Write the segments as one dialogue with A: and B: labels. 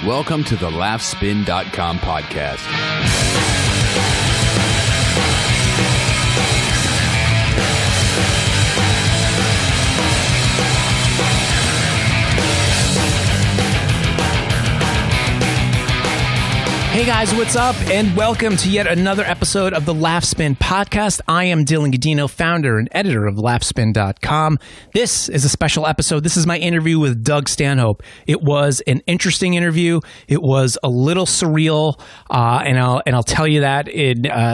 A: Welcome to the Laughspin.com podcast.
B: Hey guys, what's up? And welcome to yet another episode of the Laughspin podcast. I am Dylan Gadino, founder and editor of Laughspin.com. This is a special episode. This is my interview with Doug Stanhope. It was an interesting interview. It was a little surreal, and I'll tell you that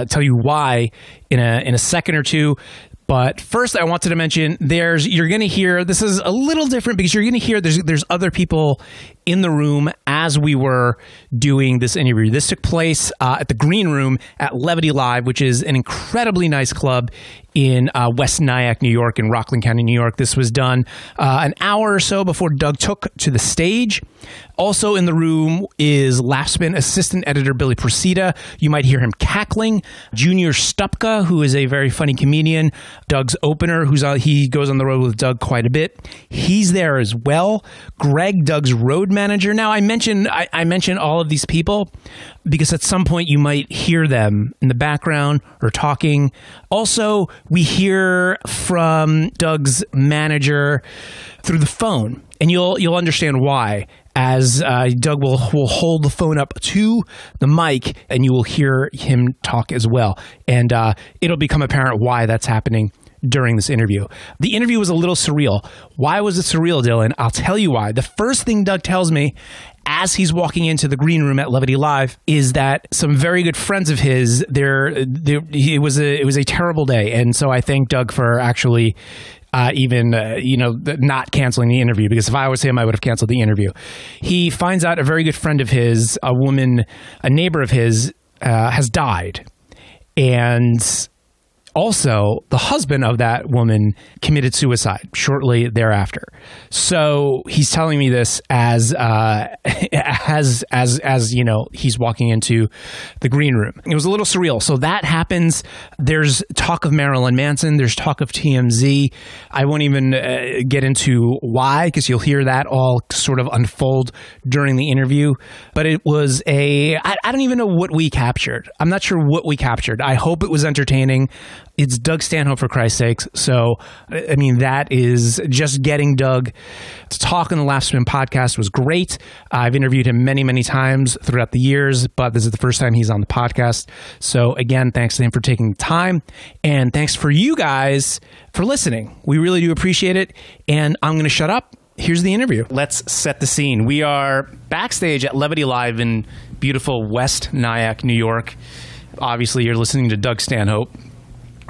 B: tell you why in a second or two. But first, I wanted to mention you're going to hear, this is a little different because you're going to hear there's other people in the room as we were doing this interview. This took place at the Green Room at Levity Live, which is an incredibly nice club in West Nyack, New York, in Rockland County, New York. This was done an hour or so before Doug took to the stage. Also in the room is Laughspin assistant editor Billy Procida. You might hear him cackling. Junior Stupka, who is a very funny comedian. Doug's opener, he goes on the road with Doug quite a bit. He's there as well. Greg, Doug's road manager. Now, I mentioned all of these people because at some point you might hear them in the background or talking. Also, we hear from Doug's manager through the phone, and you'll understand why as Doug will hold the phone up to the mic, and you will hear him talk as well. And it'll become apparent why that's happening during this interview. The interview was a little surreal. Why was it surreal, Dylan? I'll tell you why. The first thing Doug tells me as he's walking into the Green Room at Levity Live is that some very good friends of his, it was a terrible day. And so I thank Doug for actually not canceling the interview, because if I was him, I would have canceled the interview. He finds out a very good friend of his, a neighbor of his, has died. And also, the husband of that woman committed suicide shortly thereafter. So he's telling me this as you know, he's walking into the Green Room. It was a little surreal. So that happens. There's talk of Marilyn Manson. There's talk of TMZ. I won't even get into why, because you'll hear that all sort of unfold during the interview. But it was I don't even know what we captured. I'm not sure what we captured. I hope it was entertaining. It's Doug Stanhope, for Christ's sakes. So, I mean, that is just getting Doug to talk on the Laughspin podcast was great. I've interviewed him many, many times throughout the years, but this is the first time he's on the podcast. So, again, thanks to him for taking the time. And thanks for you guys for listening. We really do appreciate it. And I'm going to shut up. Here's the interview. Let's set the scene. We are backstage at Levity Live in beautiful West Nyack, New York. Obviously, you're listening to Doug Stanhope.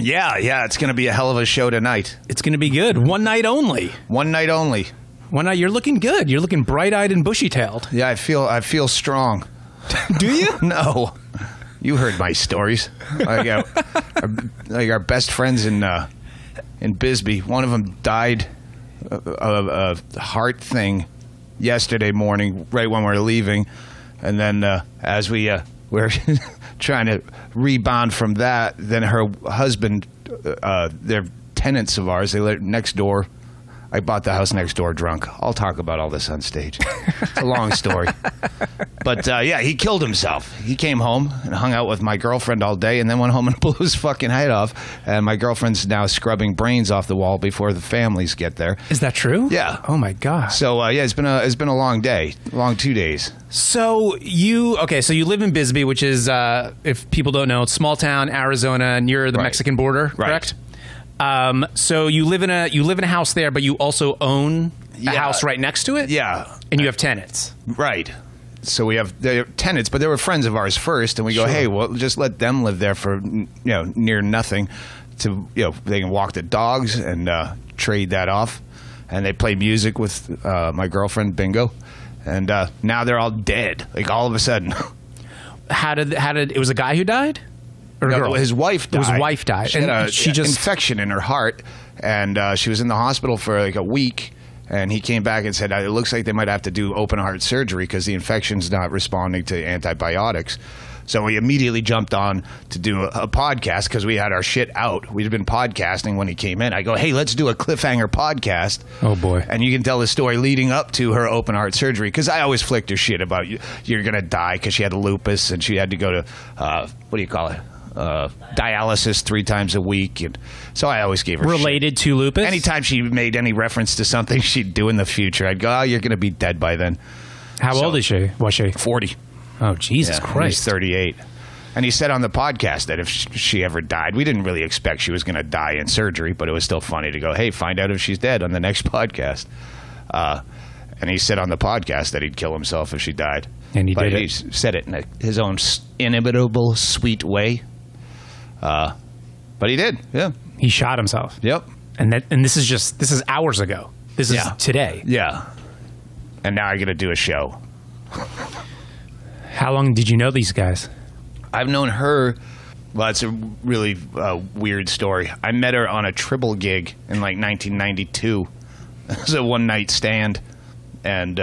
C: Yeah, it's going to be a hell of a show tonight.
B: It's going to be good. One night only.
C: One night only.
B: One night. You're looking good. You're looking bright-eyed and bushy-tailed.
C: Yeah, I feel strong.
B: Do you?
C: No. You heard my stories. Our best friends in Bisbee. One of them died of a heart thing yesterday morning, right when we were leaving. And then as we were trying to rebound from that, then her husband, they're tenants of ours, they live next door. I bought the house next door drunk. I'll talk about all this on stage. It's a long story. But he killed himself. He came home and hung out with my girlfriend all day and then went home and blew his fucking head off. And my girlfriend's now scrubbing brains off the wall before the families get there.
B: Is that true?
C: Yeah.
B: Oh my God.
C: So it's been a long day, long 2 days.
B: So you live in Bisbee, which is, if people don't know, it's small town, Arizona, near the Mexican border, correct?
C: Right.
B: So you live in a house there, but you also own a house right next to it?
C: Yeah.
B: And you have tenants.
C: Right. So they're tenants, but they were friends of ours first, and we go, hey, well, just let them live there for near nothing. They can walk the dogs and trade that off, and they play music with my girlfriend Bingo, and now they're all dead. Like all of a sudden. How did it was a guy who died? Or a girl?
B: His wife died. His wife died.
C: She had an infection in her heart, and she was in the hospital for like a week. And he came back and said, it looks like they might have to do open heart surgery because the infection's not responding to antibiotics. So we immediately jumped on to do a podcast because we had our shit out. We'd been podcasting when he came in. I go, hey, let's do a cliffhanger podcast.
B: Oh, boy.
C: And you can tell the story leading up to her open heart surgery, because I always flicked her shit about you're going to die because she had lupus and she had to go to, what do you call it? Dialysis 3 times a week. And so I always gave her
B: related
C: shit.
B: to lupus?
C: Anytime she made any reference to something she'd do in the future, I'd go, oh, you're going to be dead by then.
B: How old is she? Was she?
C: 40.
B: Oh, Jesus Christ.
C: He's 38. And he said on the podcast that if she ever died, we didn't really expect she was going to die in surgery, but it was still funny to go, hey, find out if she's dead on the next podcast. And he said on the podcast that he'd kill himself if she died.
B: And he did
C: he said it in his own inimitable, sweet way. But he did, yeah.
B: He shot himself.
C: Yep.
B: And this is hours ago. This is today.
C: Yeah. And now I got to do a show.
B: How long did you know these guys?
C: I've known her. Well, it's a really weird story. I met her on a Tribble gig in like 1992. It was a one-night stand. And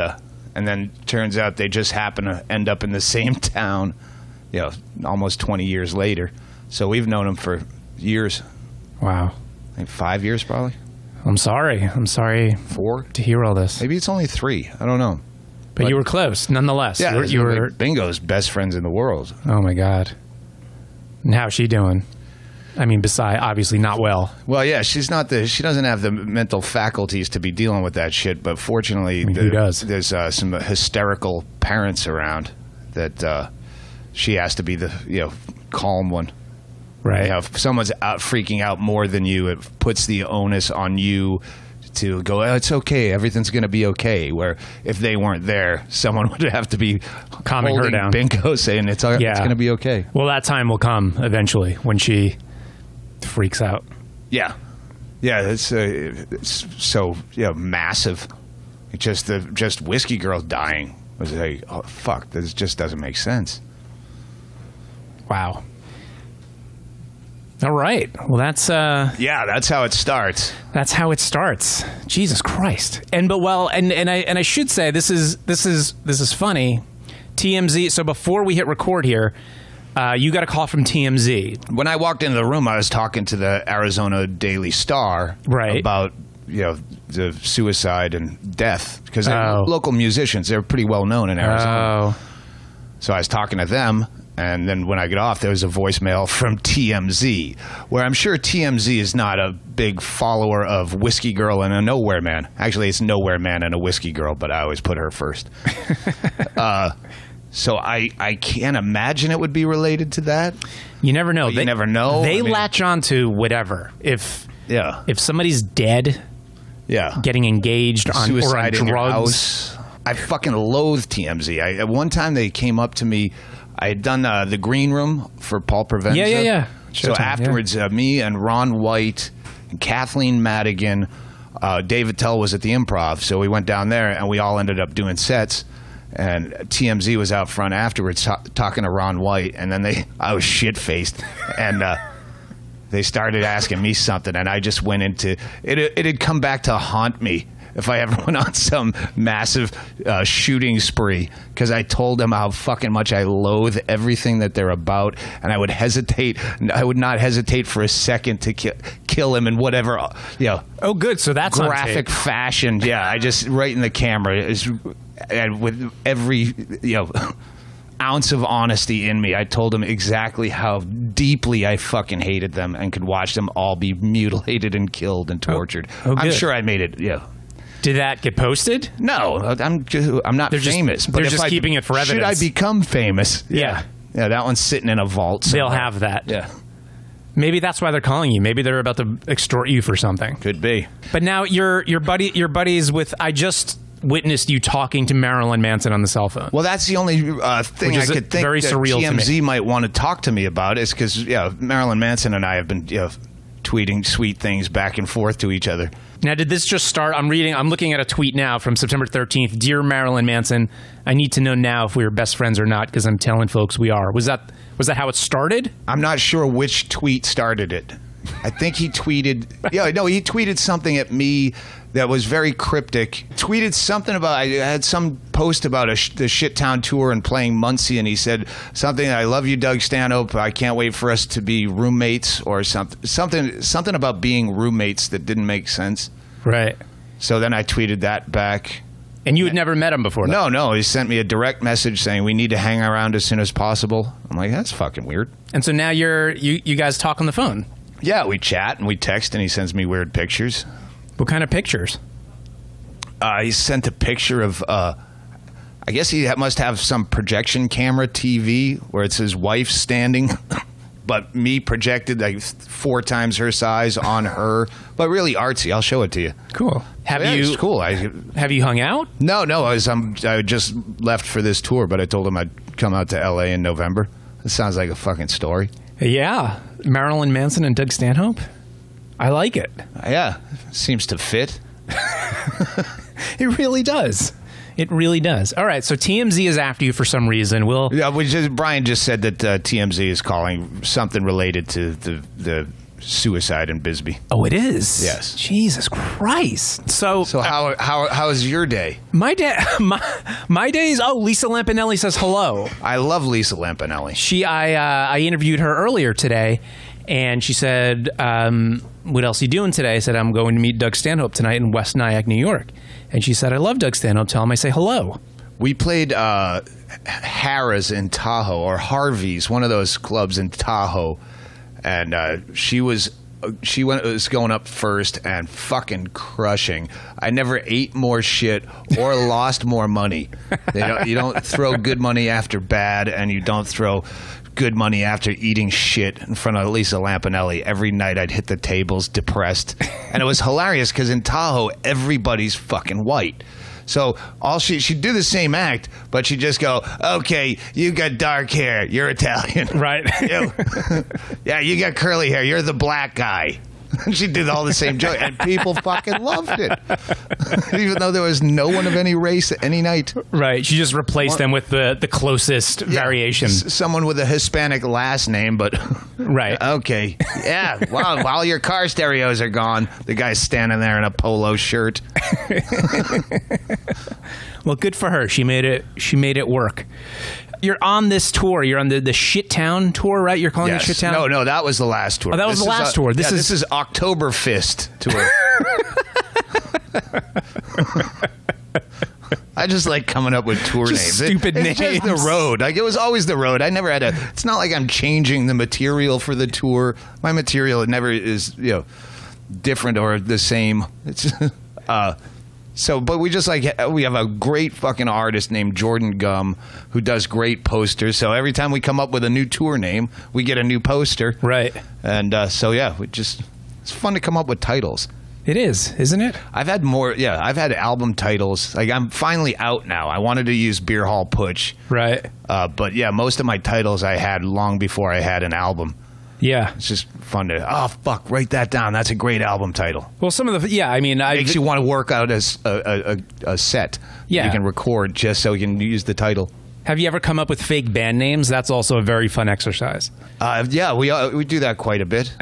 C: then turns out they just happen to end up in the same town, almost 20 years later. So we've known them for years.
B: Wow.
C: Like 5 years, probably.
B: I'm sorry.
C: 4?
B: To hear all this.
C: Maybe it's only 3. I don't know.
B: But you were close, nonetheless.
C: Yeah,
B: you were
C: like Bingo's best friends in the world.
B: Oh, my God. And how's she doing? I mean, besides, obviously not well.
C: Well, yeah, she doesn't have the mental faculties to be dealing with that shit, but fortunately,
B: who does?
C: There's some hysterical parents around that she has to be the, calm one.
B: Right.
C: If someone's out freaking out more than you, it puts the onus on you to go, oh, it's okay, everything's going to be okay. Where if they weren't there, someone would have to be
B: calming her down.
C: Bingo, saying it's going to be okay.
B: Well, that time will come eventually when she freaks out.
C: Yeah. It's so massive. It's just Whiskey Girl dying was like, oh fuck, this just doesn't make sense.
B: Wow. All right. Well, that's
C: that's how it starts.
B: That's how it starts. Jesus Christ. And I should say this is funny. TMZ. So before we hit record here, you got a call from TMZ.
C: When I walked into the room, I was talking to the Arizona Daily Star about the suicide and death, because they're local musicians. They're pretty well known in Arizona. So I was talking to them. And then when I get off, there was a voicemail from TMZ, where I'm sure TMZ is not a big follower of Whiskey Girl and a Nowhere Man. Actually, it's Nowhere Man and a Whiskey Girl, but I always put her first. So I can't imagine it would be related to that.
B: You never know.
C: You never know.
B: They latch on to whatever. If somebody's dead, getting engaged on
C: suicide
B: or on
C: in your
B: drugs.
C: house. I fucking loathe TMZ. At one time they came up to me. I had done the Green Room for Paul Provenza.
B: Yeah.
C: So afterwards, me and Ron White, and Kathleen Madigan, Dave Attell was at the Improv. So we went down there, and we all ended up doing sets. And TMZ was out front afterwards talking to Ron White. And then I was shit-faced. And they started asking me something. And I just went into it. It had come back to haunt me if I ever went on some massive shooting spree, because I told them how fucking much I loathe everything that they're about, and I would not hesitate for a second to kill him in whatever,
B: Oh, good. So that's
C: graphic fashion. Yeah, I just right in the camera and with every ounce of honesty in me, I told them exactly how deeply I fucking hated them and could watch them all be mutilated and killed and tortured. I'm sure I made it. Yeah.
B: Did that get posted?
C: No, I'm not famous.
B: They're just keeping it for evidence.
C: Should I become famous?
B: Yeah,
C: that one's sitting in a vault somewhere.
B: They'll have that.
C: Yeah.
B: Maybe that's why they're calling you. Maybe they're about to extort you for something.
C: Could be.
B: But now your buddies with. I just witnessed you talking to Marilyn Manson on the cell phone.
C: Well, that's the only thing I could think
B: very
C: that
B: surreal
C: TMZ might want to talk to me about, is because Marilyn Manson and I have been tweeting sweet things back and forth to each other.
B: Now, did this just start? I'm looking at a tweet now from September 13th. Dear Marilyn Manson, I need to know now if we are best friends or not, because I'm telling folks we are. Was that how it started?
C: I'm not sure which tweet started it. I think he tweeted. He tweeted something at me that was very cryptic. Tweeted something about, I had some post about the Shittown tour and playing Muncie, and he said something, I love you, Doug Stanhope. I can't wait for us to be roommates, or something about being roommates that didn't make sense.
B: Right.
C: So then I tweeted that back.
B: And you had never met him before?
C: No. He sent me a direct message saying we need to hang around as soon as possible. I'm like, that's fucking weird.
B: And so now you guys talk on the phone?
C: Yeah, we chat and we text, and he sends me weird pictures.
B: What kind of pictures?
C: He sent a picture of, I guess he must have some projection camera TV where it's his wife standing, but me projected like 4 times her size on her, but really artsy. I'll show it to you.
B: Cool.
C: It's cool.
B: Have you hung out?
C: No. I just left for this tour, but I told him I'd come out to L.A. in November. This sounds like a fucking story.
B: Yeah. Marilyn Manson and Doug Stanhope? I like it.
C: Yeah. Seems to fit.
B: It really does. It really does. All right, so TMZ is after you for some reason.
C: Brian just said that TMZ is calling something related to the suicide in Bisbee.
B: Oh, it is?
C: Yes.
B: Jesus Christ. So
C: how is your day?
B: My day is, Lisa Lampanelli says hello.
C: I love Lisa Lampanelli.
B: I interviewed her earlier today, and she said, what else are you doing today? I said, I'm going to meet Doug Stanhope tonight in West Nyack, New York. And she said, I love Doug Stanhope. Tell him I say hello.
C: We played Harrah's in Tahoe, or Harvey's, one of those clubs in Tahoe. And she was going up first and fucking crushing. I never ate more shit or lost more money. You don't throw good money after bad, and you don't throw good money after eating shit in front of Lisa Lampanelli. Every night I'd hit the tables depressed. And it was hilarious because in Tahoe, everybody's fucking white. So she'd do the same act, but she'd just go, okay, you got dark hair, you're Italian.
B: Right.
C: Yeah, you got curly hair, you're the black guy. She'd do all the same joke, and people fucking loved it. Even though there was no one of any race any night.
B: Right. She just replaced them with the closest variation.
C: Someone with a Hispanic last name, but...
B: Right.
C: Okay. Yeah. While your car stereos are gone, the guy's standing there in a polo shirt.
B: Well, good for her. She made it work. You're on this tour. You're on the Shittown tour, right? You're calling it Shittown?
C: No, that was the last tour.
B: Oh, that was the last tour. This
C: is Oktoberfest tour. I just like coming up with tour names.
B: Stupid names.
C: It's just the road. Like, it was always the road. I never had it's not like I'm changing the material for the tour. My material never is, different or the same. It's but we have a great fucking artist named Jordan Gum who does great posters. So every time we come up with a new tour name, we get a new poster.
B: Right.
C: And it's fun to come up with titles.
B: It is, isn't it?
C: I've had more. Yeah, I've had album titles. Like, I'm finally out now. I wanted to use Beer Hall Putsch.
B: Right.
C: But yeah, most of my titles I had long before I had an album.
B: Yeah.
C: It's just fun to, write that down. That's a great album title.
B: Well, some of
C: makes you want to work out as a set.
B: Yeah.
C: You can record just so you can use the title.
B: Have you ever come up with fake band names? That's also a very fun exercise.
C: Yeah, we do that quite a bit.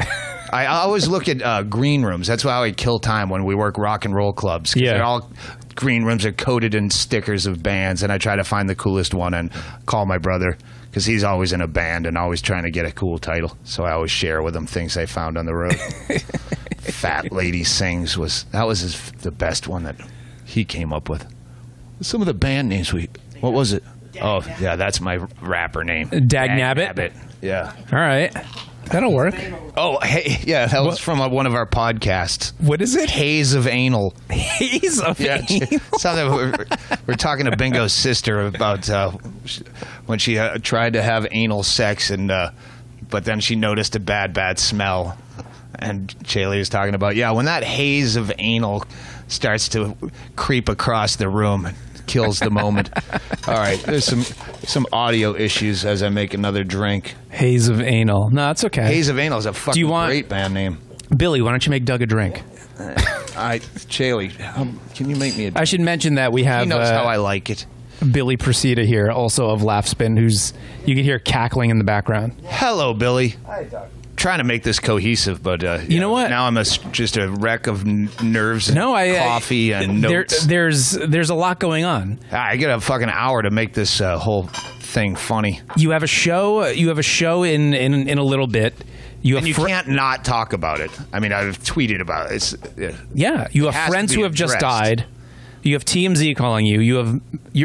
C: I always look at green rooms. That's how I kill time when we work rock and roll clubs.
B: Yeah.
C: They're all green rooms are coated in stickers of bands, and I try to find the coolest one and call my brother, because he's always in a band and always trying to get a cool title. So I always share with him things I found on the road. Fat Lady Sings the best one that he came up with. Some of the band names what was it? That's my rapper name.
B: Dagnabbit?
C: Yeah.
B: All right. That'll work.
C: Oh, hey, yeah, that was from one of our podcasts.
B: What is it?
C: Haze of Anal.
B: Haze of Anal?
C: Something we're talking to Bingo's sister about when she tried to have anal sex, but then she noticed a bad smell. And Chaley was talking about, when that haze of anal starts to creep across the room, kills the moment. All right, there's some audio issues as I make another drink.
B: Haze of Anal. No, it's okay.
C: Haze of Anal is a fucking great band name.
B: Billy, why don't you make Doug a drink?
C: Chaley, can you make me a drink?
B: I should mention that we have...
C: He knows how I like it.
B: Billy Procida here, also of Laughspin, you can hear cackling in the background.
C: Hello, Billy.
D: Hi, Doug.
C: trying to make this cohesive, but
B: you know what?
C: Now I'm just a wreck of nerves and coffee and notes.
B: There's a lot going on.
C: I get a fucking hour to make this whole thing funny.
B: You have a show. You have a show in a little bit. You
C: can't not talk about it. I mean, I've tweeted about it.
B: You have friends who have just died. You have TMZ calling you. You have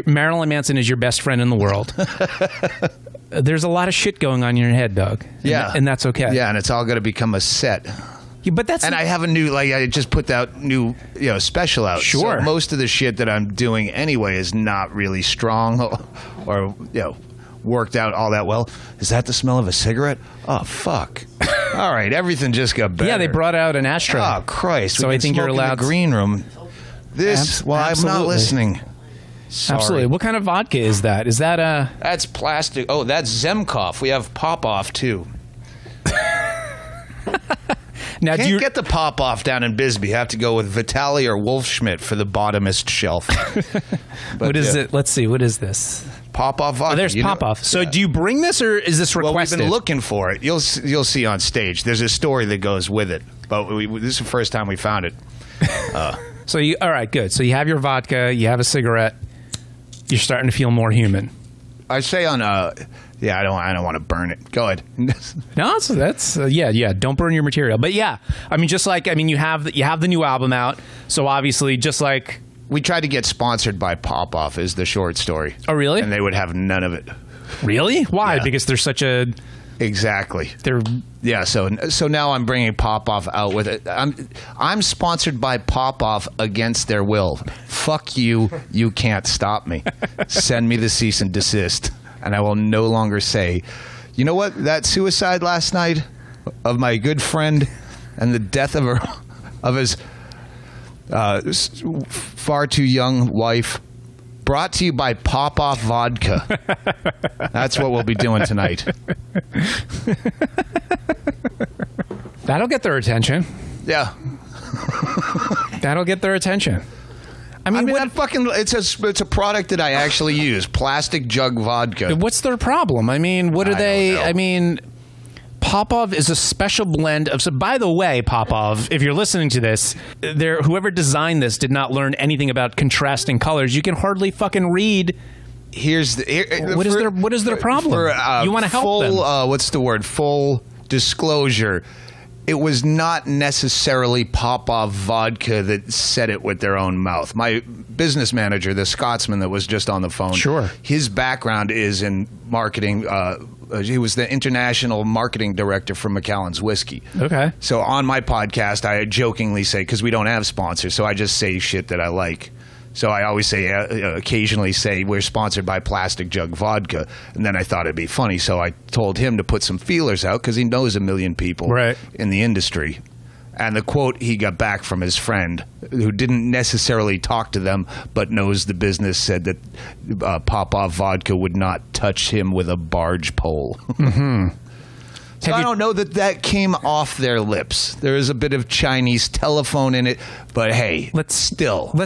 B: Marilyn Manson is your best friend in the world. There's a lot of shit going on in your head, Doug. And that's okay.
C: Yeah, and it's all going to become a set.
B: Yeah, but that's
C: I have a new I just put that new special out.
B: Sure.
C: So most of the shit that I'm doing anyway is not really strong or worked out all that well. Is that the smell of a cigarette? Oh fuck. All right, everything just got better.
B: Yeah, they brought out an ashtray.
C: Oh Christ.
B: So I think you're allowed
C: in the green room. I'm not listening. Sorry.
B: Absolutely. What kind of vodka is that? Is that
C: That's plastic. Oh, that's Zemkov. We have Pop-Off too.
B: Now,
C: Can't get the Pop-Off down in Bisbee. You have to go with Vitali or Wolfschmidt for the bottomest shelf.
B: What is it? Let's see. What is this?
C: Pop-Off vodka.
B: Oh, there's Pop-Off. So do you bring this or is this requested?
C: Well, we've been looking for it. You'll see on stage. There's a story that goes with it. But this is the first time we found it.
B: So all right, good. So you have your vodka. You have a cigarette. You're starting to feel more human.
C: I say on I don't want to burn it. Go ahead.
B: No, so that's don't burn your material. But yeah, I mean you have the new album out. So obviously
C: we tried to get sponsored by Pop-Off is the short story.
B: Oh, really?
C: And they would have none of it.
B: Really? Why? Yeah. Because they're such a
C: Exactly. So now I'm bringing Pop-Off out with it. I'm sponsored by Pop-Off against their will. Fuck you. You can't stop me. Send me the cease and desist, and I will no longer say, you know what? That suicide last night of my good friend and the death of his far too young wife. Brought to you by Pop-Off Vodka. That's what we'll be doing tonight.
B: That'll get their attention.
C: Yeah.
B: That'll get their attention. I mean
C: it's a product that I actually use. Plastic jug vodka.
B: What's their problem? I mean, what are they? I mean, Popov is a special blend of. So, by the way, Popov, if you're listening to this, whoever designed this did not learn anything about contrasting colors. You can hardly fucking read. What is their problem? You want to help them?
C: What's the word? Full disclosure. It was not necessarily Popov vodka that said it with their own mouth. My business manager, the Scotsman that was just on the phone,
B: sure,
C: his background is in marketing. He was the international marketing director for Macallan's Whiskey.
B: Okay.
C: So on my podcast, I jokingly say, because we don't have sponsors, so I just say shit that I like. So I always say, occasionally say, we're sponsored by Plastic Jug Vodka. And then I thought it'd be funny, so I told him to put some feelers out because he knows a million people in the industry. And the quote he got back from his friend, who didn't necessarily talk to them but knows the business, said that Popov Vodka would not touch him with a barge pole.
B: Mm-hmm.
C: So I don't know that came off their lips. There is a bit of Chinese telephone in it, but hey,
B: let's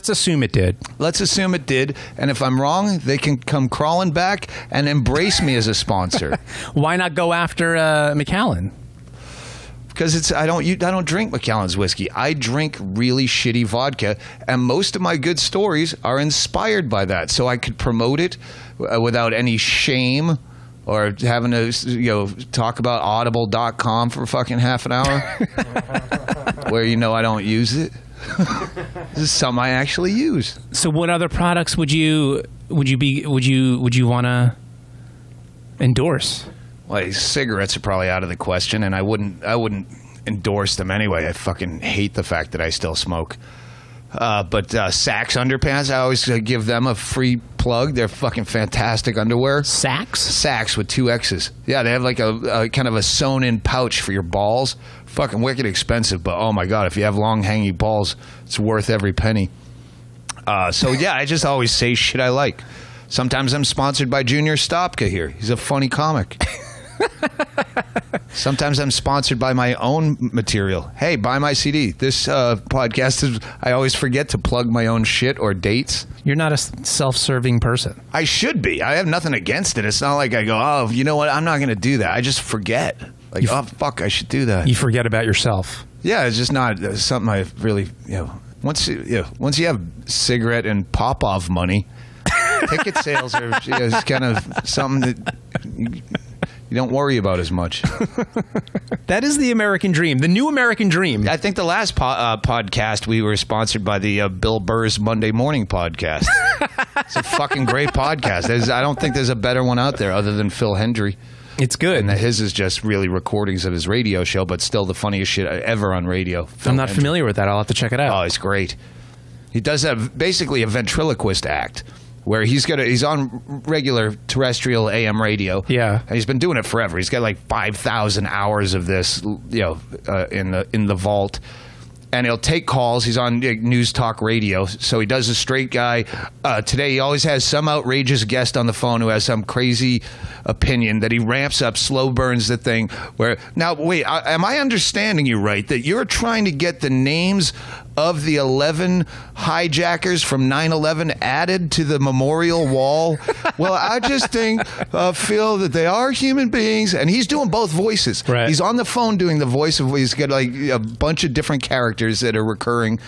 B: assume it did.
C: Let's assume it did, and if I'm wrong, they can come crawling back and embrace me as a sponsor.
B: Why not go after Macallan?
C: Because I don't drink Macallan's whiskey. I drink really shitty vodka, and most of my good stories are inspired by that. So I could promote it without any shame. Or having to, talk about audible.com for fucking half an hour where I don't use it. This is something I actually use.
B: So what other products would you want to endorse?
C: Well, cigarettes are probably out of the question, and I wouldn't endorse them anyway. I fucking hate the fact that I still smoke. But Saks underpants, I always give them a free plug. They're fucking fantastic underwear. Saks with 2 X's. Yeah, they have like a kind of a sewn-in pouch for your balls. Fucking wicked expensive, but oh my god, if you have long hanging balls, it's worth every penny. So yeah, I just always say shit I like. Sometimes I'm sponsored by Junior Stopka here. He's a funny comic. Sometimes I'm sponsored by my own material. Hey, buy my CD. This podcast is, I always forget to plug my own shit or dates.
B: You're not a self-serving person.
C: I should be. I have nothing against it. It's not like I go, oh, you know what? I'm not going to do that. I just forget. Like, oh, fuck, I should do that.
B: You forget about yourself.
C: Yeah, it's just not something I really, once you have cigarette and pop-off money, ticket sales are it's kind of something that you don't worry about as much.
B: That is the American dream, the new American dream.
C: I think the last podcast we were sponsored by the Bill Burr's Monday Morning podcast. It's a fucking great podcast. I don't think there's a better one out there other than Phil Hendry.
B: It's good.
C: And his is just really recordings of his radio show, but still the funniest shit ever on radio.
B: I'm not familiar with that. I'll have to check it out.
C: Oh, it's great. He does have basically a ventriloquist act where he's on regular terrestrial AM radio.
B: Yeah.
C: And he's been doing it forever. He's got like 5,000 hours of this, in the vault. And he'll take calls. He's on news talk radio, so he does a straight guy. Today, he always has some outrageous guest on the phone who has some crazy opinion that he ramps up, slow burns the thing. Now, wait, am I understanding you right? That you're trying to get the names of the 11 hijackers from 9/11 added to the memorial wall? Well, I just feel that they are human beings, and he's doing both voices.
B: Right.
C: He's on the phone doing the voice of. He's got like a bunch of different characters that are recurring,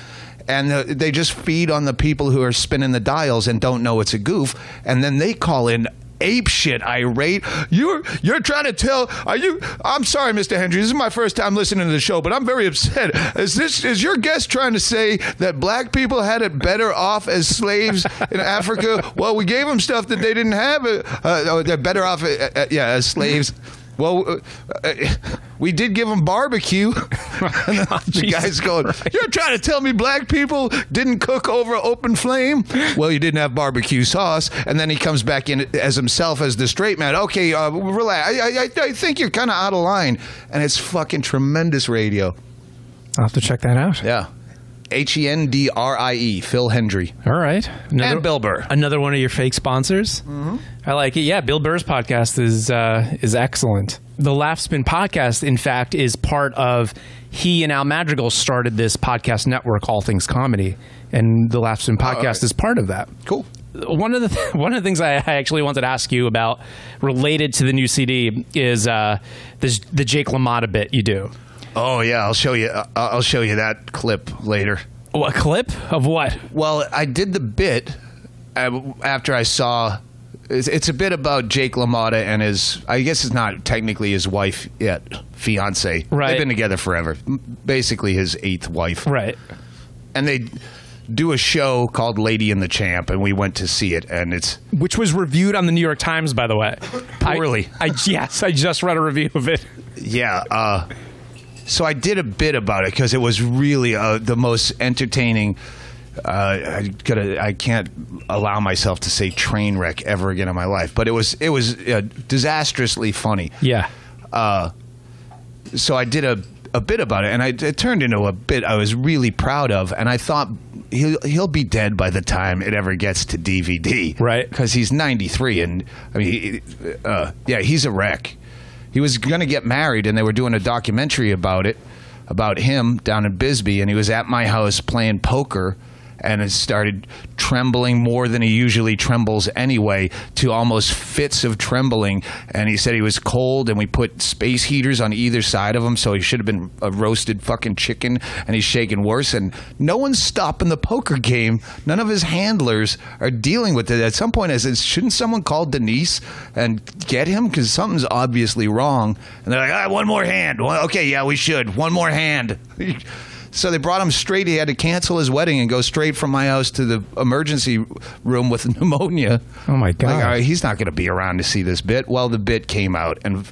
C: and they just feed on the people who are spinning the dials and don't know it's a goof, and then they call in ape shit irate. You're trying to tell, I'm sorry, Mr. Hendry, this is my first time listening to the show, but I'm very upset. Is your guest trying to say that black people had it better off as slaves in Africa? Well, we gave them stuff that they didn't have. They're better off as slaves. Well, we did give them barbecue. And the guy's going, you're trying to tell me black people didn't cook over an open flame? Well, you didn't have barbecue sauce. And then he comes back in as himself as the straight man. Okay, relax. I think you're kind of out of line. And it's fucking tremendous radio.
B: I'll have to check that out.
C: Yeah. HENDRIE, Phil Hendry.
B: All right.
C: And Bill Burr.
B: Another one of your fake sponsors. Mm-hmm. I like it. Yeah, Bill Burr's podcast is excellent. The Laughspin podcast, in fact, is part of, he and Al Madrigal started this podcast network, All Things Comedy, and the Laughspin podcast is part of that.
C: Cool.
B: One of the things I actually wanted to ask you about related to the new CD is the Jake LaMotta bit you do.
C: Oh yeah, I'll show you that clip later.
B: What clip of what?
C: Well, I did the bit after I saw. It's a bit about Jake LaMotta and his. I guess it's not technically his wife yet, fiance.
B: Right.
C: They've been together forever. Basically, his 8th wife.
B: Right.
C: And they do a show called Lady and the Champ, and we went to see it, and
B: which was reviewed on the New York Times, by the way.
C: Poorly.
B: Yes, I just read a review of it.
C: Yeah. So I did a bit about it because it was really the most entertaining. I can't allow myself to say train wreck ever again in my life, but it was disastrously funny.
B: Yeah.
C: So I did a bit about it, and it turned into a bit I was really proud of, and I thought he'll be dead by the time it ever gets to DVD,
B: right?
C: Because he's 93, and I mean, he's a wreck. He was going to get married, and they were doing a documentary about him down in Bisbee, and he was at my house playing poker, and it started trembling more than he usually trembles anyway, to almost fits of trembling. And he said he was cold, and we put space heaters on either side of him, so he should have been a roasted fucking chicken, and he's shaking worse. And no one's stopping the poker game. None of his handlers are dealing with it. At some point, I said, shouldn't someone call Denise and get him? Because something's obviously wrong. And they're like, one more hand. Well, okay, yeah, we should. One more hand. So they brought him straight. He had to cancel his wedding and go straight from my house to the emergency room with pneumonia.
B: Oh, my God.
C: Like, all right, he's not going to be around to see this bit. Well, the bit came out, and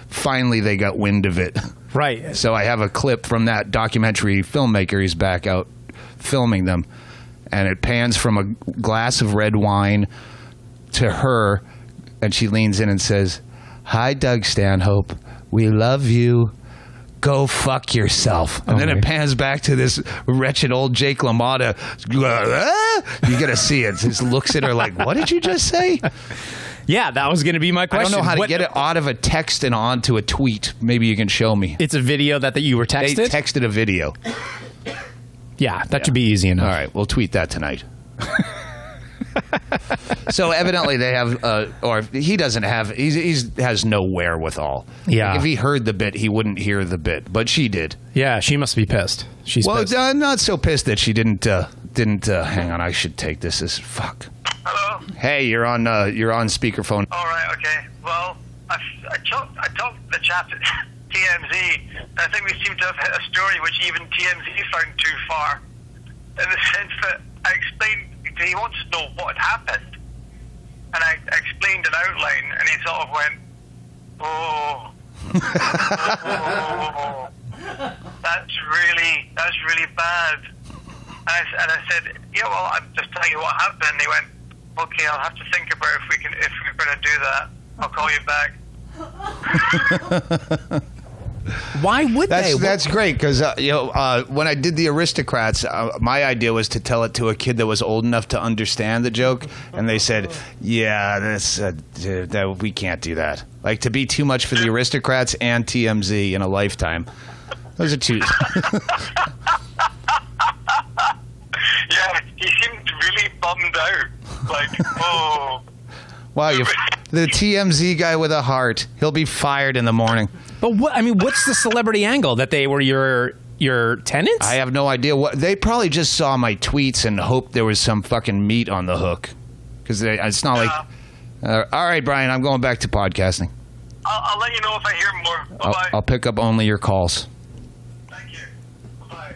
C: finally they got wind of it.
B: Right.
C: So I have a clip from that documentary filmmaker. He's back out filming them. And it pans from a glass of red wine to her, and she leans in and says, "Hi, Doug Stanhope. We love you. Go fuck yourself." And then it pans back to this wretched old Jake LaMotta. You got to see it. Just looks at her like, what did you just say?
B: Yeah, that was going to be my question.
C: I don't know how to get it out of a text and onto a tweet. Maybe you can show me.
B: It's a video that you were texted?
C: They texted a video.
B: Yeah, that should be easy enough.
C: All right, we'll tweet that tonight. So evidently they have, or he doesn't have. He has no wherewithal.
B: Yeah.
C: Like if he heard the bit, he wouldn't hear the bit, but she did.
B: Yeah, she must be pissed. She's pissed.
C: Not so pissed that she didn't. Hang on, I should take this as fuck.
D: Hello.
C: Hey, you're on speakerphone.
D: All right. Okay. Well, I talked to the chap at TMZ. I think we seem to have hit a story which even TMZ found too far, in the sense that I explained. He wants to know what had happened, and I explained an outline, and he sort of went, "Oh, oh, that's really bad." And I said, "Yeah, well, I'm just telling you what happened." And he went, "Okay, I'll have to think about if we're going to do that. I'll call you back."
B: Why would they?
C: That's great because when I did the Aristocrats, my idea was to tell it to a kid that was old enough to understand the joke, and they said, "Yeah, that we can't do that. Like to be too much for the Aristocrats and TMZ in a lifetime. Those are two."
D: Yeah, he seemed really bummed out. Like, oh.
C: Wow, the TMZ guy with a heart. He'll be fired in the morning.
B: But what's the celebrity angle? That they were your tenants?
C: I have no idea. They probably just saw my tweets and hoped there was some fucking meat on the hook. Because it's not like, all right, Brian, I'm going back to podcasting.
D: I'll let you know if I hear more. Bye-bye.
C: I'll pick up only your calls.
D: Thank you. Bye-bye.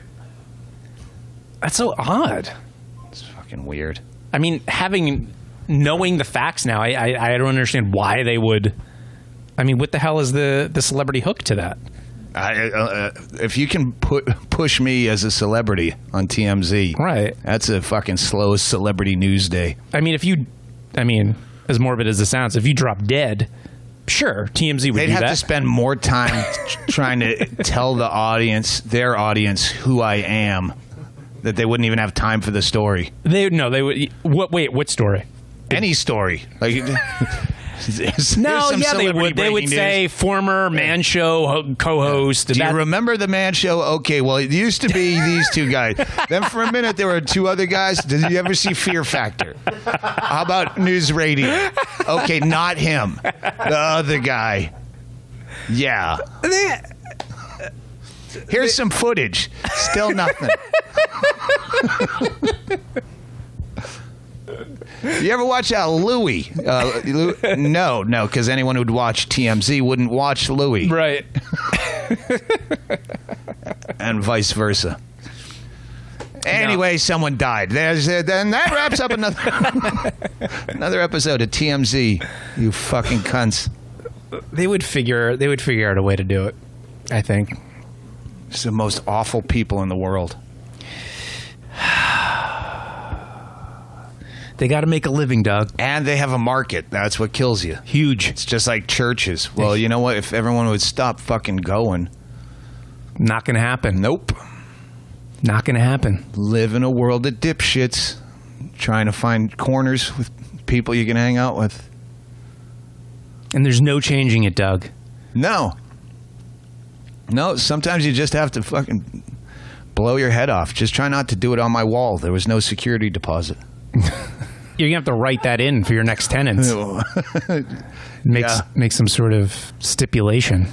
B: That's so odd.
C: It's fucking weird.
B: I mean, knowing the facts now, I don't understand why they would. I mean, what the hell is the celebrity hook to that?
C: If you can push me as a celebrity on TMZ,
B: right?
C: That's a fucking slow celebrity news day.
B: I mean, as morbid as it sounds, if you drop dead, sure, TMZ would
C: They'd
B: do
C: have
B: that.
C: to spend more time trying to tell their audience, who I am, that they wouldn't even have time for the story.
B: They would. What story?
C: Any story. Like,
B: they would. They would say former Man Show co-host.
C: Do you remember the Man Show? Okay, well, it used to be these two guys. Then for a minute, there were two other guys. Did you ever see Fear Factor? How about News Radio? Okay, not him. The other guy. Yeah. Here's some footage. Still nothing. You ever watch Louis? No, because anyone who'd watch TMZ wouldn't watch Louis.
B: Right.
C: And vice versa. Anyway, someone died. Then that wraps up another episode of TMZ. You fucking cunts.
B: They would figure out a way to do it, I think.
C: It's the most awful people in the world.
B: They got to make a living, Doug.
C: And they have a market. That's what kills you.
B: Huge.
C: It's just like churches. Well, you know what? If everyone would stop fucking going.
B: Not going to happen.
C: Nope.
B: Not going to happen.
C: Live in a world of dipshits. Trying to find corners with people you can hang out with.
B: And there's no changing it, Doug.
C: No, sometimes you just have to fucking blow your head off. Just try not to do it on my wall. There was no security deposit.
B: You're going to have to write that in for your next tenants. Make some sort of stipulation.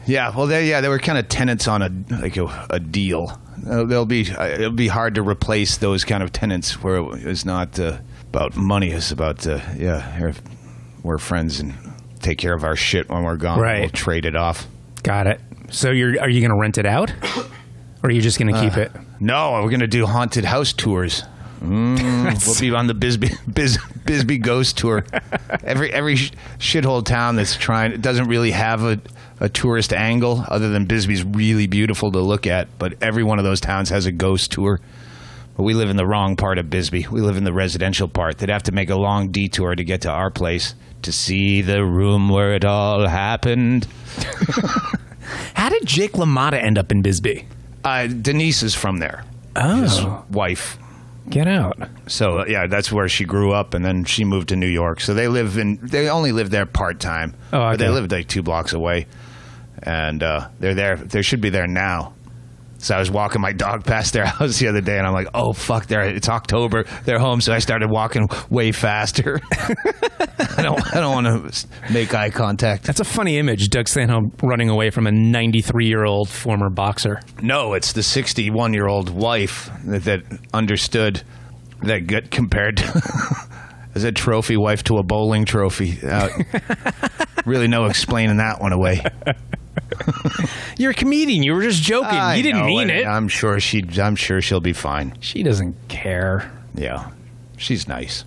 C: Yeah, well, they were kind of tenants on a deal. It'll be hard to replace those kind of tenants where it's not about money. It's about we're friends and take care of our shit when we're gone.
B: Right.
C: We'll trade it off.
B: Got it. So are you going to rent it out, or are you just going to keep it?
C: No, we're going to do haunted house tours. We'll be on the Bisbee ghost tour. Every shithole town that's trying, it doesn't really have a tourist angle other than Bisbee's really beautiful to look at, but every one of those towns has a ghost tour. But we live in the wrong part of Bisbee. We live in the residential part. They'd have to make a long detour to get to our place to see the room where it all happened.
B: How did Jake LaMotta end up in Bisbee?
C: Denise is from there.
B: Oh.
C: His wife.
B: Get out.
C: So, yeah, that's where she grew up, and then she moved to New York. So they only live there part-time.
B: Oh, okay.
C: But they live like 2 blocks away. And they're there. They should be there now. So I was walking my dog past their house the other day, and I'm like, oh, fuck, it's October. They're home, so I started walking way faster. I don't want to make eye contact.
B: That's a funny image, Doug Stanhope running away from a 93-year-old former boxer.
C: No, it's the 61-year-old wife that understood that got compared to as a trophy wife to a bowling trophy. Really no explaining that one away.
B: You're a comedian. You were just joking. You didn't mean it.
C: I'm sure she'll be fine.
B: She doesn't care.
C: Yeah, she's nice.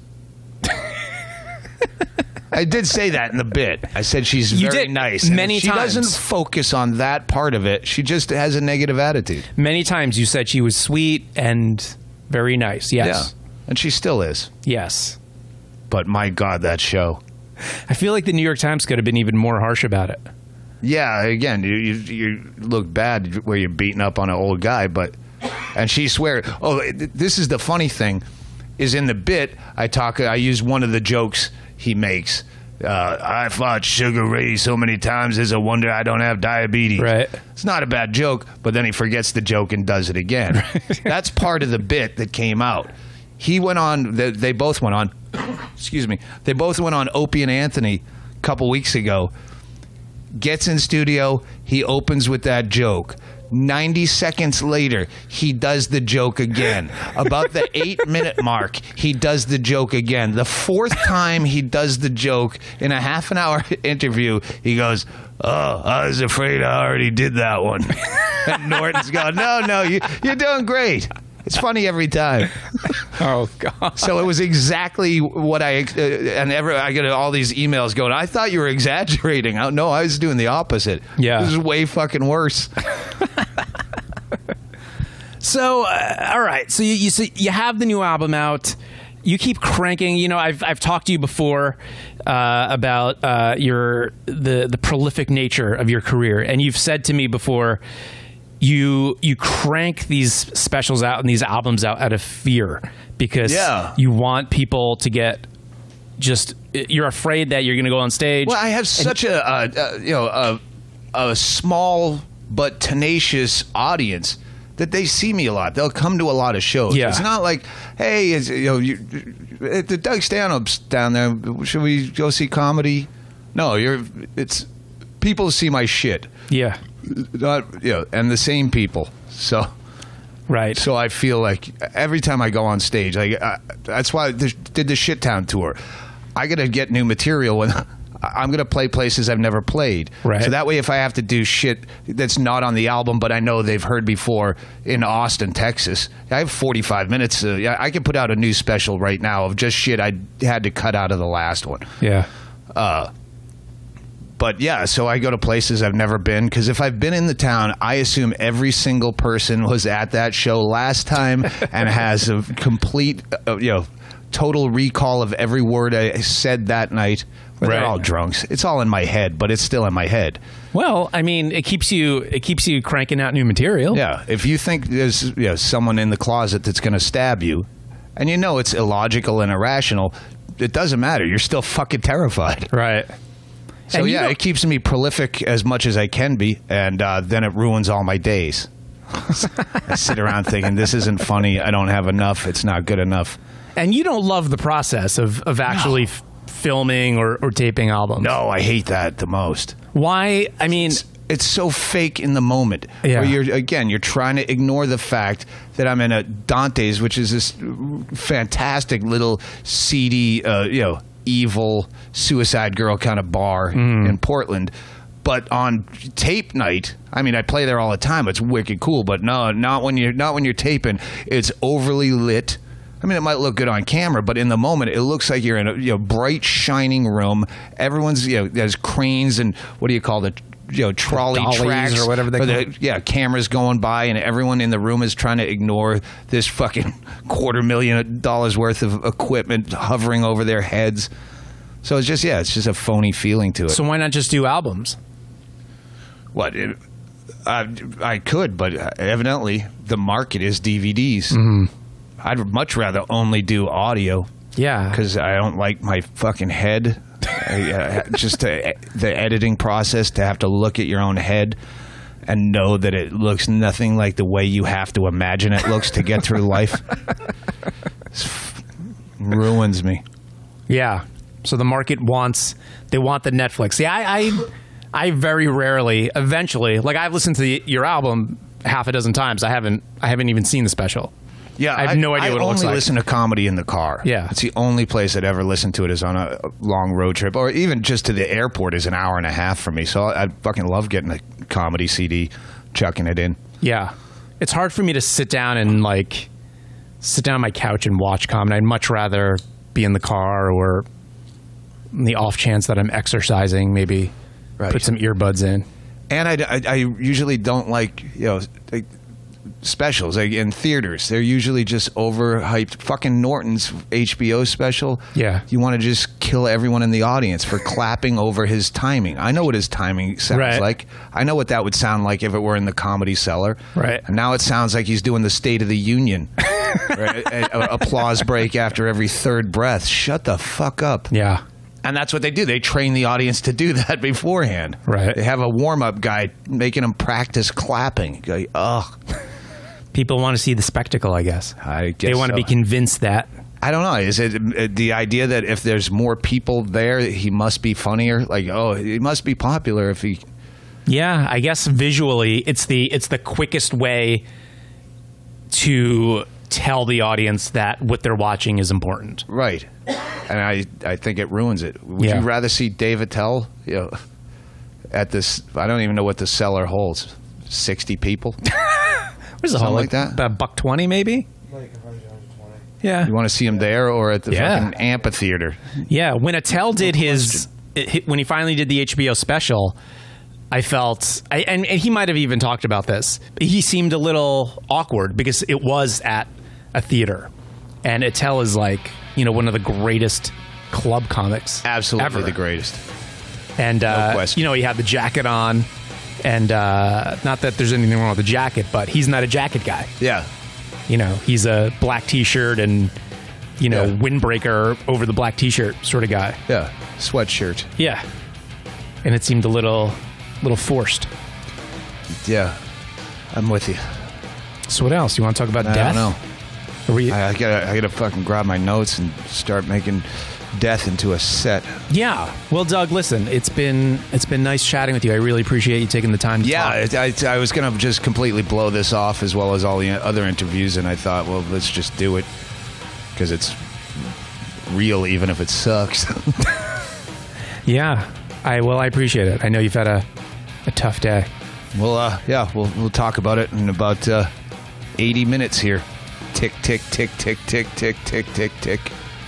C: I did say that in the bit. I said she's very nice.
B: Many
C: times. She doesn't focus on that part of it. She just has a negative attitude.
B: Many times you said she was sweet and very nice. Yes.
C: Yeah, and she still is.
B: Yes.
C: But my God, that show.
B: I feel like the New York Times could have been even more harsh about it.
C: Yeah, again, you look bad where you're beating up on an old guy, and she swears. Oh, this is the funny thing, is in the bit I use one of the jokes he makes. I fought Sugar Ray so many times, it's a wonder I don't have diabetes.
B: Right.
C: It's not a bad joke, but then he forgets the joke and does it again. That's part of the bit that came out. He went on, they both went on, excuse me, they both went on Opie and Anthony a couple weeks ago. Gets in studio, he opens with that joke. 90 seconds later, he does the joke again. About the 8-minute mark, he does the joke again. The fourth time he does the joke in a half-an-hour interview, he goes, oh, I was afraid I already did that one. And Norton's going, no, you're doing great. It's funny every time.
B: Oh, God.
C: So it was exactly what I get all these emails going, I thought you were exaggerating. No, I was doing the opposite.
B: Yeah.
C: This is way fucking worse.
B: So, all right. So you have the new album out. You keep cranking. You know, I've talked to you before about the prolific nature of your career, and you've said to me before, you crank these specials out and these albums out of fear because you want people to get you're afraid that you're going to go on stage.
C: Well, I have such a small but tenacious audience that they see me a lot. They'll come to a lot of shows.
B: Yeah.
C: It's not like, hey, the Doug Stanhope's down there. Should we go see comedy? No, it's people see my shit.
B: Yeah.
C: And the same people. So,
B: right.
C: So I feel like every time I go on stage, that's why I did the Shittown tour. I got to get new material when I'm going to play places I've never played.
B: Right.
C: So that way, if I have to do shit that's not on the album, but I know they've heard before in Austin, Texas, I have 45 minutes. I can put out a new special right now of just shit I had to cut out of the last one.
B: Yeah.
C: But yeah, so I go to places I've never been, because if I've been in the town, I assume every single person was at that show last time and has a complete, total recall of every word I said that night. Well, they're all drunks. It's all in my head, but it's still in my head.
B: Well, I mean, it keeps you cranking out new material.
C: Yeah, if you think there's someone in the closet that's going to stab you, and you know it's illogical and irrational, it doesn't matter. You're still fucking terrified.
B: Right.
C: So yeah, it keeps me prolific as much as I can be, and then it ruins all my days. I sit around thinking, this isn't funny, I don't have enough, it's not good enough.
B: And you don't love the process of actually filming or taping albums.
C: No, I hate that the most.
B: Why? I mean,
C: it's so fake in the moment.
B: Yeah.
C: Where you're trying to ignore the fact that I'm in a Dante's, which is this fantastic little seedy, evil Suicide Girl kind of bar in Portland. But on tape night, I mean, I play there all the time. It's wicked cool, but no, not when you're taping. It's overly lit. I mean, it might look good on camera, but in the moment, it looks like you're in a bright, shining room. Everyone's there's cranes and what do you call it? Trolley tracks
B: or whatever they call it.
C: Cameras going by, and everyone in the room is trying to ignore this fucking $250,000 worth of equipment hovering over their heads. So it's just a phony feeling to it.
B: So why not just do albums?
C: What? I could, but evidently the market is DVDs. I'd much rather only do audio.
B: Yeah,
C: because I don't like my fucking head. The editing process, to have to look at your own head and know that it looks nothing like the way you have to imagine it looks to get through life. Ruins me.
B: Yeah. So the market they want the Netflix. See, I very rarely, eventually, like I've listened to your album half a dozen times. I haven't even seen the special.
C: Yeah,
B: I have no idea what it looks like.
C: I only listen to comedy in the car.
B: Yeah.
C: It's the only place I'd ever listen to it is on a long road trip, or even just to the airport is an hour and a half for me. So I fucking love getting a comedy CD, chucking it in.
B: Yeah. It's hard for me to sit down on my couch and watch comedy. I'd much rather be in the car, or in the off chance that I'm exercising, maybe put some earbuds in. And
C: I usually don't like, specials in theaters. They're usually just overhyped. Fucking Norton's HBO special.
B: Yeah.
C: You want to just kill everyone in the audience for clapping over his timing. I know what his timing sounds like. I know what that would sound like if it were in the Comedy Cellar.
B: Right.
C: And now it sounds like he's doing the State of the Union. Applause break after every third breath. Shut the fuck up.
B: Yeah.
C: And that's what they do. They train the audience to do that beforehand.
B: Right.
C: They have a warm-up guy making them practice clapping. Ugh.
B: People want to see the spectacle, I guess.
C: I guess
B: they want to be convinced that.
C: I don't know. Is it the idea that if there's more people there, he must be funnier? Like, oh, he must be popular if he...
B: Yeah, I guess visually, it's the quickest way to tell the audience that what they're watching is important.
C: Right. And I think it ruins it. Would you rather see Dave Attell at this... I don't even know what the Cellar holds. 60 people?
B: Where's the
C: Something
B: whole,
C: like that?
B: About $120 maybe?
E: Like 120.
B: Yeah.
C: You want to see him there or at the fucking amphitheater?
B: Yeah. When Attell did when he finally did the HBO special, I felt, and he might have even talked about this, he seemed a little awkward because it was at a theater. And Attell is like, one of the greatest club comics
C: Absolutely
B: ever.
C: The greatest.
B: And,
C: no question.
B: he had the jacket on. And not that there's anything wrong with the jacket, but he's not a jacket guy.
C: Yeah.
B: He's a black T-shirt and, windbreaker over the black T-shirt sort of guy.
C: Yeah. Sweatshirt.
B: Yeah. And it seemed a little forced.
C: Yeah. I'm with you.
B: So what else? You want to talk about death?
C: I don't know.
B: I
C: I gotta fucking grab my notes and start making death into a set.
B: Yeah. Well, Doug, listen, it's been nice chatting with you. I really appreciate you taking the time to talk.
C: I was going to just completely blow this off as well as all the other interviews, and I thought, well, let's just do it because it's real even if it sucks.
B: Yeah. I appreciate it. I know you've had a tough day.
C: Well, we'll talk about it in about 80 minutes here. Tick, tick, tick, tick, tick, tick, tick, tick, tick.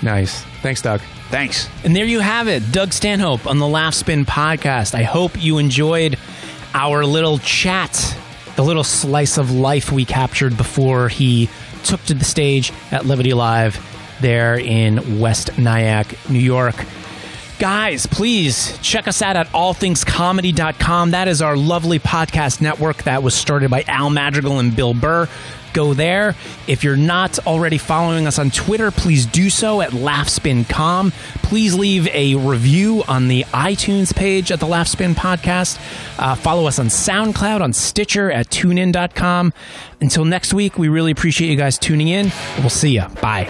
B: Nice. Thanks, Doug.
C: Thanks.
B: And there you have it, Doug Stanhope on the Laughspin podcast. I hope you enjoyed our little chat, the little slice of life we captured before he took to the stage at Levity Live there in West Nyack, New York. Guys, please check us out at allthingscomedy.com. That is our lovely podcast network that was started by Al Madrigal and Bill Burr. Go there. If you're not already following us on Twitter, please do so at Laughspin.com. Please leave a review on the iTunes page at the Laughspin podcast. Follow us on SoundCloud, on Stitcher, at tunein.com. Until next week, we really appreciate you guys tuning in. We'll see you. Bye.